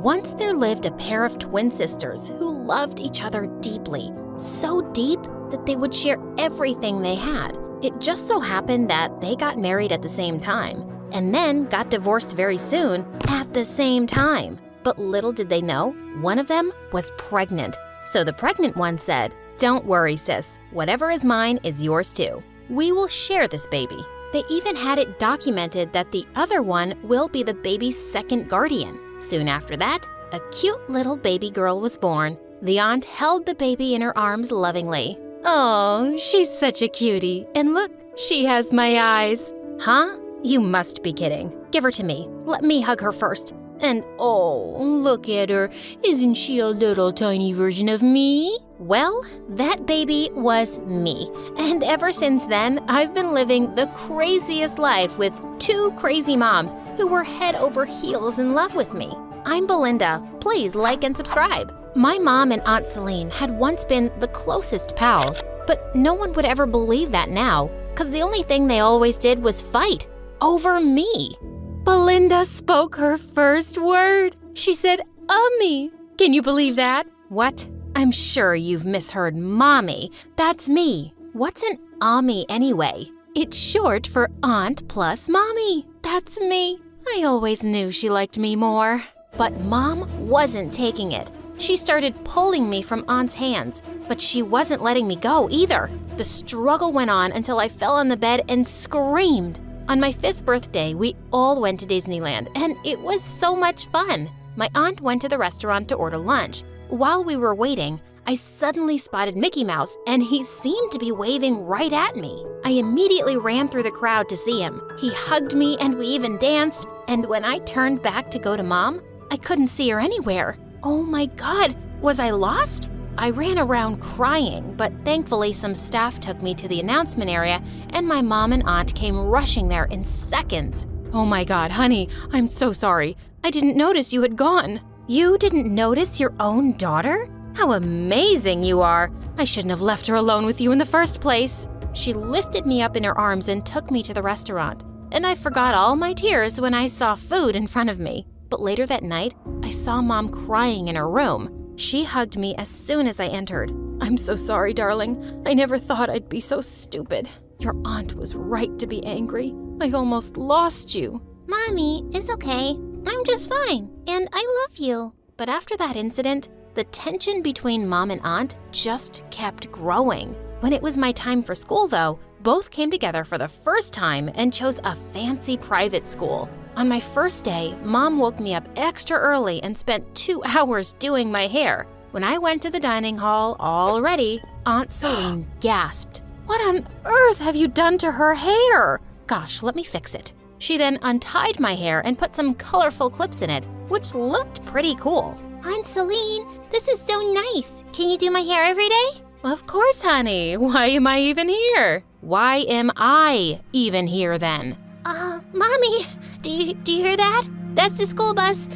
Once there lived a pair of twin sisters who loved each other deeply, so deep that they would share everything they had. It just so happened that they got married at the same time, and then got divorced very soon at the same time. But little did they know, one of them was pregnant. So the pregnant one said, "Don't worry, sis. Whatever is mine is yours too. We will share this baby." They even had it documented that the other one will be the baby's second guardian. Soon after that, a cute little baby girl was born. The aunt held the baby in her arms lovingly. "Oh, she's such a cutie. And look, she has my eyes." "Huh? You must be kidding. Give her to me. Let me hug her first. And oh, look at her. Isn't she a little tiny version of me?" Well, that baby was me. And ever since then, I've been living the craziest life with two crazy moms who were head over heels in love with me. I'm Belinda. Please like and subscribe. My mom and Aunt Celine had once been the closest pals, but no one would ever believe that now, because the only thing they always did was fight over me. Belinda spoke her first word. She said, "Ummy." Can you believe that? What? I'm sure you've misheard mommy. That's me. What's an ummy anyway? It's short for aunt plus mommy. That's me. I always knew she liked me more. But mom wasn't taking it. She started pulling me from aunt's hands, but she wasn't letting me go either. The struggle went on until I fell on the bed and screamed. On my 5th birthday, we all went to Disneyland, and it was so much fun. My aunt went to the restaurant to order lunch. While we were waiting, I suddenly spotted Mickey Mouse, and he seemed to be waving right at me. I immediately ran through the crowd to see him. He hugged me, and we even danced. And when I turned back to go to Mom, I couldn't see her anywhere. Oh my God, was I lost? I ran around crying, but thankfully some staff took me to the announcement area, and my mom and aunt came rushing there in seconds. "Oh my God, honey, I'm so sorry. I didn't notice you had gone." "You didn't notice your own daughter? How amazing you are. I shouldn't have left her alone with you in the first place." She lifted me up in her arms and took me to the restaurant. And I forgot all my tears when I saw food in front of me. But later that night, I saw Mom crying in her room. She hugged me as soon as I entered. "I'm so sorry, darling. I never thought I'd be so stupid. Your aunt was right to be angry. I almost lost you." Mommy, it's okay. I'm just fine, and I love you. But after that incident, the tension between Mom and Aunt just kept growing. When it was my time for school, though, both came together for the first time and chose a fancy private school. On my first day, Mom woke me up extra early and spent 2 hours doing my hair. When I went to the dining hall, all ready, Aunt Celine gasped. "What on earth have you done to her hair?" "Gosh, let me fix it." She then untied my hair and put some colorful clips in it, which looked pretty cool. Aunt Celine, this is so nice. Can you do my hair every day? "Of course, honey. Why am I even here?" "Why am I even here then?" Mommy, do you hear that? That's the school bus.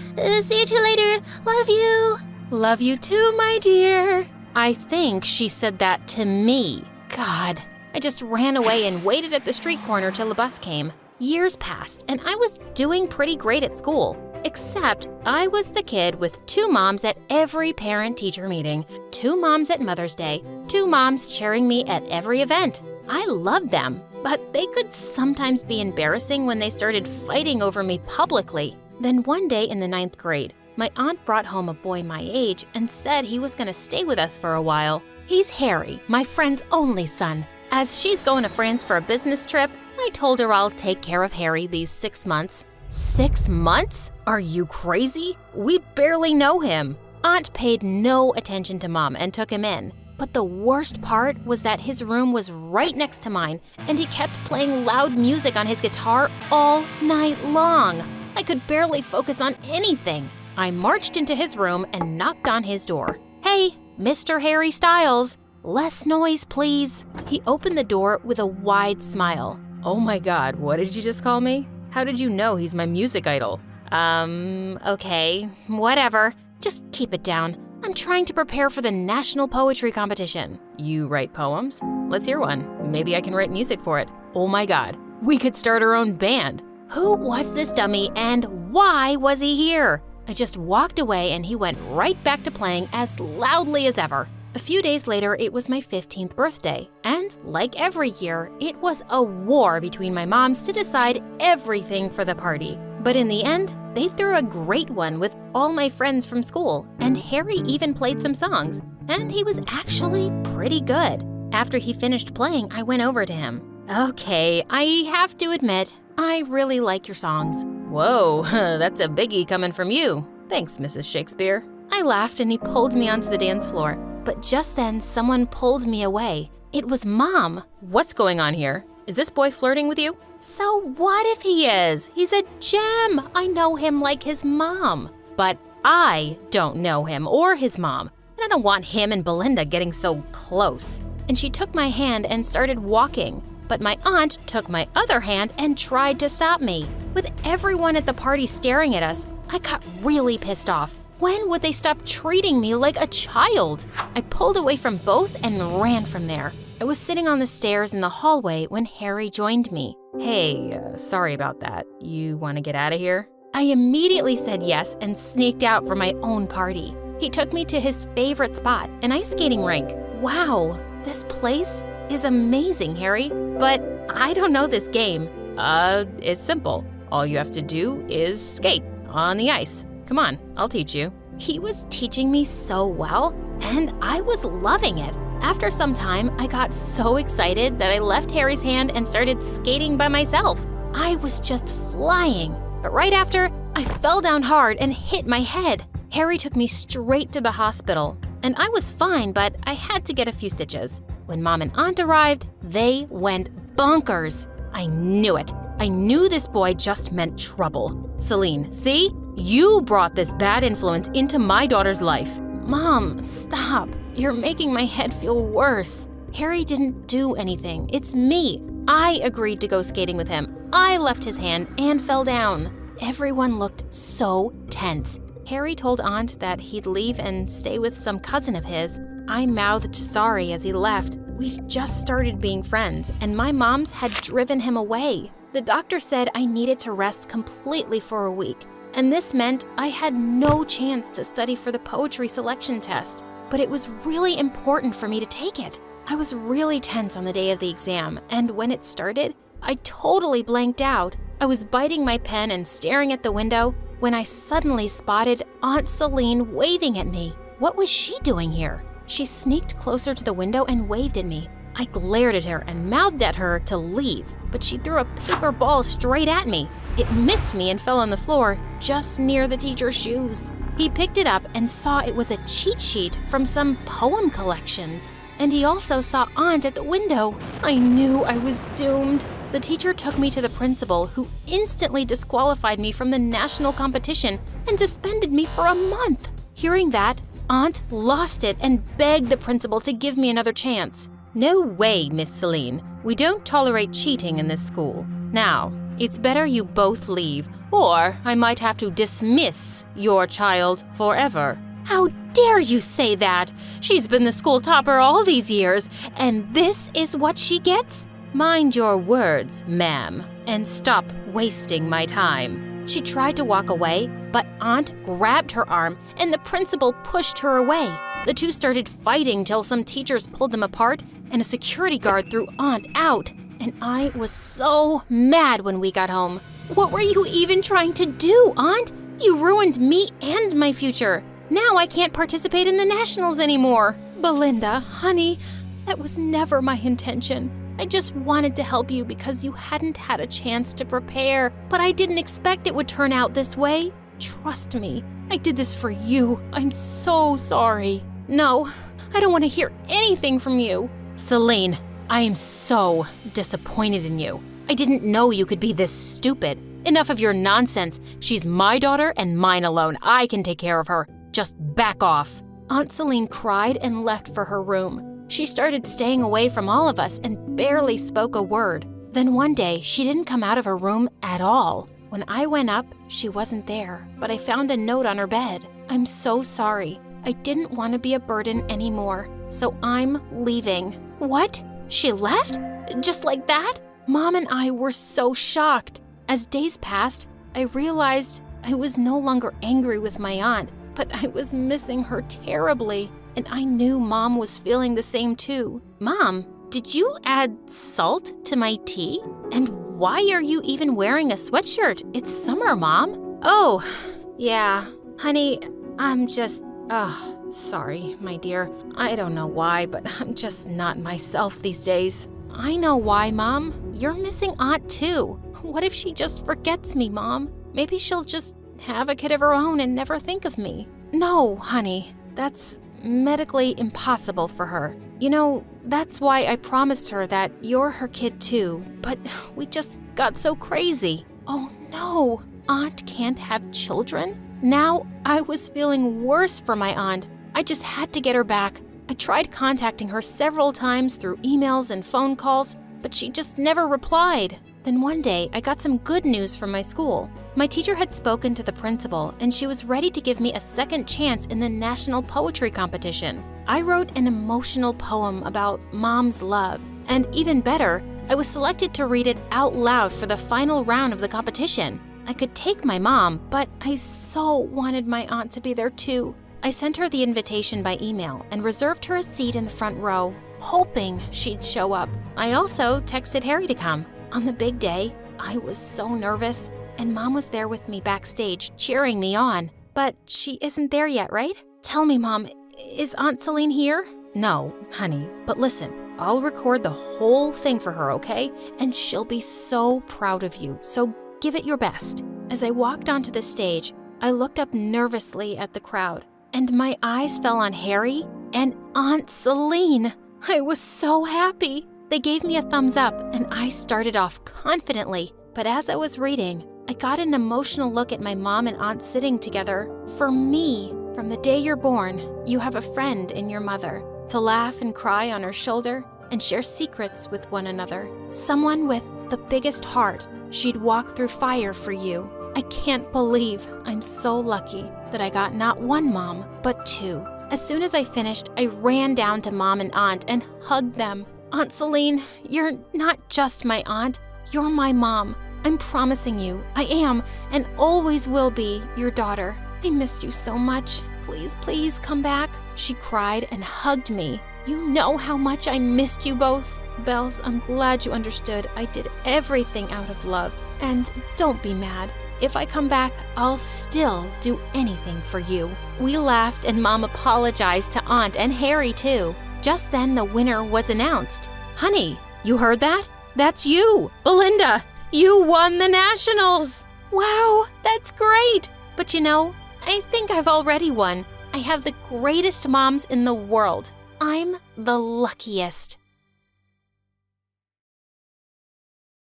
See you two later. Love you. "Love you too, my dear." I think she said that to me. God, I just ran away and waited at the street corner till the bus came. Years passed, and I was doing pretty great at school. Except I was the kid with 2 moms at every parent-teacher meeting, 2 moms at Mother's Day, 2 moms cheering me at every event. I loved them, but they could sometimes be embarrassing when they started fighting over me publicly. Then one day in the 9th grade, my aunt brought home a boy my age and said he was going to stay with us for a while. He's Harry, my friend's only son. As she's going to France for a business trip, I told her I'll take care of Harry these 6 months. 6 months? Are you crazy? We barely know him. Aunt paid no attention to Mom and took him in. But the worst part was that his room was right next to mine, and he kept playing loud music on his guitar all night long. I could barely focus on anything. I marched into his room and knocked on his door. "Hey, Mr. Harry Styles, less noise, please." He opened the door with a wide smile. "Oh my God, what did you just call me? How did you know he's my music idol?" Okay, whatever. Just keep it down. I'm trying to prepare for the National Poetry Competition." "You write poems? Let's hear one. Maybe I can write music for it." "Oh my God, we could start our own band." Who was this dummy and why was he here? I just walked away and he went right back to playing as loudly as ever. A few days later, it was my 15th birthday, and like every year, it was a war between my moms to decide everything for the party. But in the end, they threw a great one with all my friends from school, and Harry even played some songs, and he was actually pretty good. After he finished playing, I went over to him. Okay, I have to admit, I really like your songs. Whoa, that's a biggie coming from you. Thanks, Mrs. Shakespeare. I laughed and he pulled me onto the dance floor. But just then, someone pulled me away. It was Mom. What's going on here? Is this boy flirting with you? So what if he is? He's a gem. I know him like his mom. But I don't know him or his mom. And I don't want him and Belinda getting so close. And she took my hand and started walking. But my aunt took my other hand and tried to stop me. With everyone at the party staring at us, I got really pissed off. When would they stop treating me like a child? I pulled away from both and ran from there. I was sitting on the stairs in the hallway when Harry joined me. Hey, sorry about that. You want to get out of here? I immediately said yes and sneaked out for my own party. He took me to his favorite spot, an ice skating rink. Wow, this place is amazing, Harry. But I don't know this game. It's simple. All you have to do is skate on the ice. Come on, I'll teach you. He was teaching me so well, and I was loving it. After some time, I got so excited that I left Harry's hand and started skating by myself. I was just flying. But right after, I fell down hard and hit my head. Harry took me straight to the hospital, and I was fine, but I had to get a few stitches. When Mom and Aunt arrived, they went bonkers. I knew it. I knew this boy just meant trouble. Celine, see? You brought this bad influence into my daughter's life. Mom, stop. You're making my head feel worse. Harry didn't do anything. It's me. I agreed to go skating with him. I left his hand and fell down. Everyone looked so tense. Harry told Aunt that he'd leave and stay with some cousin of his. I mouthed sorry as he left. We'd just started being friends, and my moms had driven him away. The doctor said I needed to rest completely for a week, and this meant I had no chance to study for the poetry selection test. But it was really important for me to take it. I was really tense on the day of the exam, and when it started, I totally blanked out. I was biting my pen and staring at the window when I suddenly spotted Aunt Celine waving at me. What was she doing here? She sneaked closer to the window and waved at me. I glared at her and mouthed at her to leave, but she threw a paper ball straight at me. It missed me and fell on the floor, just near the teacher's shoes. He picked it up and saw it was a cheat sheet from some poem collections. And he also saw Aunt at the window. I knew I was doomed. The teacher took me to the principal, who instantly disqualified me from the national competition and suspended me for a month. Hearing that, Aunt lost it and begged the principal to give me another chance. No way, Miss Celine. We don't tolerate cheating in this school. Now, it's better you both leave, or I might have to dismiss your child forever. How dare you say that? She's been the school topper all these years, and this is what she gets? Mind your words, ma'am, and stop wasting my time. She tried to walk away, but Aunt grabbed her arm and the principal pushed her away. The two started fighting till some teachers pulled them apart and a security guard threw Aunt out. And I was so mad when we got home. What were you even trying to do, Aunt? You ruined me and my future. Now I can't participate in the nationals anymore. Belinda, honey, that was never my intention. I just wanted to help you because you hadn't had a chance to prepare, but I didn't expect it would turn out this way. Trust me, I did this for you. I'm so sorry. No, I don't want to hear anything from you. Celine, I am so disappointed in you. I didn't know you could be this stupid. Enough of your nonsense. She's my daughter and mine alone. I can take care of her. Just back off. Aunt Celine cried and left for her room. She started staying away from all of us and barely spoke a word. Then one day, she didn't come out of her room at all. When I went up, she wasn't there, but I found a note on her bed. I'm so sorry. I didn't want to be a burden anymore, so I'm leaving. What? She left? Just like that? Mom and I were so shocked. As days passed, I realized I was no longer angry with my aunt, but I was missing her terribly. And I knew Mom was feeling the same too. Mom, did you add salt to my tea? And why are you even wearing a sweatshirt? It's summer, Mom. Oh, yeah. Honey, I'm just... sorry, my dear. I don't know why, but I'm just not myself these days. I know why, Mom. You're missing Aunt too. What if she just forgets me, Mom? Maybe she'll just have a kid of her own and never think of me. No, honey, that's medically impossible for her. You know, that's why I promised her that you're her kid too, but we just got so crazy. Oh no, Aunt can't have children? Now I was feeling worse for my aunt. I just had to get her back. I tried contacting her several times through emails and phone calls, but she just never replied. Then one day, I got some good news from my school. My teacher had spoken to the principal, and she was ready to give me a second chance in the national poetry competition. I wrote an emotional poem about Mom's love, and even better, I was selected to read it out loud for the final round of the competition. I could take my mom, but I so wanted my aunt to be there too. I sent her the invitation by email and reserved her a seat in the front row, hoping she'd show up. I also texted Harry to come. On the big day, I was so nervous, and Mom was there with me backstage, cheering me on. But she isn't there yet, right? Tell me, Mom, is Aunt Celine here? No, honey, but listen, I'll record the whole thing for her, okay? And she'll be so proud of you, so give it your best. As I walked onto the stage, I looked up nervously at the crowd, and my eyes fell on Harry and Aunt Celine. I was so happy. They gave me a thumbs up, and I started off confidently. But as I was reading, I got an emotional look at my mom and aunt sitting together. For me, from the day you're born, you have a friend in your mother, to laugh and cry on her shoulder and share secrets with one another. Someone with the biggest heart. She'd walk through fire for you. I can't believe I'm so lucky that I got not one mom, but two. As soon as I finished, I ran down to Mom and Aunt and hugged them. Aunt Celine, you're not just my aunt, you're my mom. I'm promising you, I am and always will be your daughter. I missed you so much. Please, please come back. She cried and hugged me. You know how much I missed you both. Bells, I'm glad you understood. I did everything out of love. And don't be mad. If I come back, I'll still do anything for you. We laughed and Mom apologized to Aunt and Harry too. Just then the winner was announced. Honey, you heard that? That's you, Belinda. You won the nationals. Wow, that's great. But you know, I think I've already won. I have the greatest moms in the world. I'm the luckiest.